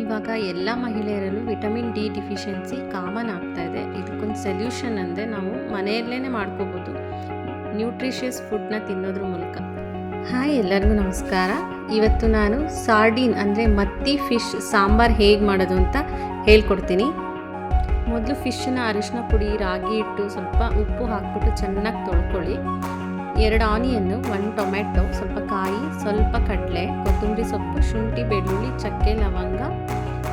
ಇವಾಗ ಎಲ್ಲ ಮಹಿಳೆಯರಲ್ಲೂ vitamin D deficiency common ಆಗ್ತಾ ಇದೆ. ಇದಕ್ಕೊಂದು ಸೊಲ್ಯೂಷನ್ ಅಂದರೆ ನಾವು ಮನೆಯಲ್ಲೇ ಮಾಡ್ಕೋಬೋದು, ನ್ಯೂಟ್ರಿಷಿಯಸ್ ಫುಡ್ನ ತಿನ್ನೋದ್ರ ಮೂಲಕ. ಹಾಯ್, ಎಲ್ಲರಿಗೂ ನಮಸ್ಕಾರ. ಇವತ್ತು ನಾನು ಸಾರ್ಡಿನ್ ಅಂದರೆ ಮತ್ತಿ ಫಿಶ್ ಸಾಂಬಾರು ಹೇಗೆ ಮಾಡೋದು ಅಂತ ಹೇಳ್ಕೊಡ್ತೀನಿ. ಮೊದಲು ಫಿಶ್ನ ಅರಿಶಿನ ಪುಡಿ, ರಾಗಿ ಹಿಟ್ಟು, ಸ್ವಲ್ಪ ಉಪ್ಪು ಹಾಕ್ಬಿಟ್ಟು ಚೆನ್ನಾಗಿ ತೊಳ್ಕೊಳ್ಳಿ. 2 ಆನಿಯನ್ನು, 1 ಟೊಮೆಟೊ, ಸ್ವಲ್ಪ ಕಾಯಿ, ಸ್ವಲ್ಪ ಕಡಲೆ, ಕೊತ್ತಂಬರಿ ಸೊಪ್ಪು, ಶುಂಠಿ, ಬೆಳ್ಳುಳ್ಳಿ, ಚಕ್ಕೆ, ಲವಂಗ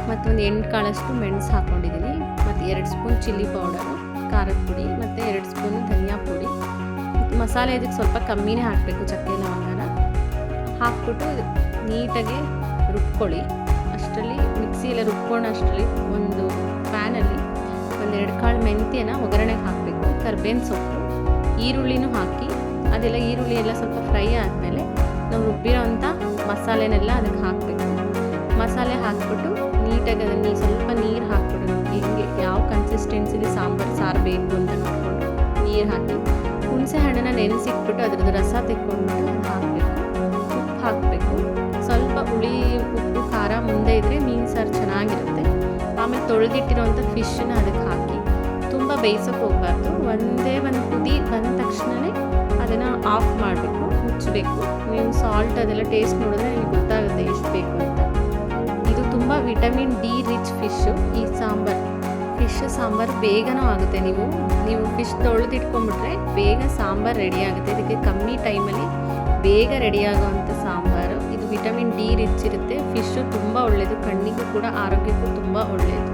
ಮತ್ತು ಒಂದು 8 ಕಾಳಷ್ಟು ಮೆಣಸು ಹಾಕ್ಕೊಂಡಿದ್ದೀನಿ. ಮತ್ತು 2 ಸ್ಪೂನ್ ಚಿಲ್ಲಿ ಪೌಡರು, ಖಾರದ ಪುಡಿ, ಮತ್ತು 2 ಸ್ಪೂನು ಧನಿಯಾ ಪುಡಿ. ಮಸಾಲೆ ಇದಕ್ಕೆ ಸ್ವಲ್ಪ ಕಮ್ಮಿನೇ ಹಾಕಬೇಕು, ಚಕ್ಕೆ ಲವಂಗನ ಹಾಕ್ಬಿಟ್ಟು ನೀಟಾಗಿ ರುಬ್ಕೊಳ್ಳಿ. ಅಷ್ಟರಲ್ಲಿ ಮಿಕ್ಸಿಯೆಲ್ಲ ರುಬ್ಕೊಂಡು ಅಷ್ಟರಲ್ಲಿ ಒಂದು ಪ್ಯಾನಲ್ಲಿ 2 ಕಾಳು ಮೆಂತ್ಯನ ಒಗ್ಗರಣೆಗೆ ಹಾಕಬೇಕು. ಕರ್ಬೇವಿನ ಸೊಪ್ಪು, ಈರುಳ್ಳಿನೂ ಹಾಕಿ ಅದೆಲ್ಲ ಈರುಳ್ಳಿ ಎಲ್ಲ ಸ್ವಲ್ಪ ಫ್ರೈ ಆದಮೇಲೆ ನಾವು ರುಬ್ಬಿರೋ ಅಂಥ ಮಸಾಲೆನೆಲ್ಲ ಅದಕ್ಕೆ ಹಾಕಬೇಕು. ಮಸಾಲೆ ಹಾಕ್ಬಿಟ್ಟು ನೀಟಾಗಿ ಅದನ್ನು ಸ್ವಲ್ಪ ನೀರು ಹಾಕ್ಬಿಟ್ಟು ಹಿಂಗೆ ಯಾವ ಕನ್ಸಿಸ್ಟೆನ್ಸಿಲಿ ಸಾರು ಬೇಕು ಅಂತ ನೋಡಿಕೊಂಡು ನೀರು ಹಾಕಿ ಹುಣಸೆ ಹಣ್ಣನ್ನು ನೆನೆಸಿಟ್ಬಿಟ್ಟು ಅದ್ರದ್ದು ರಸ ತೆಕ್ಕೊಂಡ್ಬಿಟ್ಟು ಅದನ್ನು ಹಾಕಬೇಕು. ಉಪ್ಪು ಹಾಕಬೇಕು. ಸ್ವಲ್ಪ ಹುಳಿ, ಉಪ್ಪು, ಖಾರ ಮುಂದೆ ಇದ್ದರೆ ಮೀನು ಸಾರು ಚೆನ್ನಾಗಿರುತ್ತೆ. ಆಮೇಲೆ ತೊಳೆದಿಟ್ಟಿರೋಂಥ ಫಿಶನ್ನ ಅದಕ್ಕೆ ಹಾಕಿ ತುಂಬ ಬೇಯಿಸೋಕೆ ಹೋಗಬಾರ್ದು. ಒಂದೇ ಒಂದು ಕುದಿ ಬಂದ ತಕ್ಷಣವೇ ಅದನ್ನು ಆಫ್ ಮಾಡಬೇಕು, ಮುಚ್ಚಬೇಕು. ನೀವು ಸಾಲ್ಟ್ ಅದೆಲ್ಲ ಟೇಸ್ಟ್ ನೋಡಿದ್ರೆ ನಿಮಗೆ ಗೊತ್ತಾಗುತ್ತೆ ಎಷ್ಟು ಬೇಕು ಅಂತ. ಇದು ತುಂಬ ವಿಟಮಿನ್ ಡಿ ರಿಚ್ ಫಿಶ್ಶು. ಈ ಫಿಶ್ ಸಾಂಬಾರು ಬೇಗನೂ ಆಗುತ್ತೆ. ನೀವು ಫಿಶ್ ತೊಳೆದಿಟ್ಕೊಂಡ್ಬಿಟ್ರೆ ಬೇಗ ಸಾಂಬಾರು ರೆಡಿ ಆಗುತ್ತೆ. ಇದಕ್ಕೆ ಕಮ್ಮಿ ಟೈಮಲ್ಲಿ ಬೇಗ ರೆಡಿಯಾಗೋವಂಥ ಸಾಂಬಾರು. ಇದು ವಿಟಮಿನ್ ಡಿ ರಿಚ್ ಇರುತ್ತೆ. ಫಿಶ್ಶು ತುಂಬ ಒಳ್ಳೆಯದು, ಕಣ್ಣಿಗೂ ಕೂಡ ಆರೋಗ್ಯಕ್ಕೂ ತುಂಬ ಒಳ್ಳೆಯದು.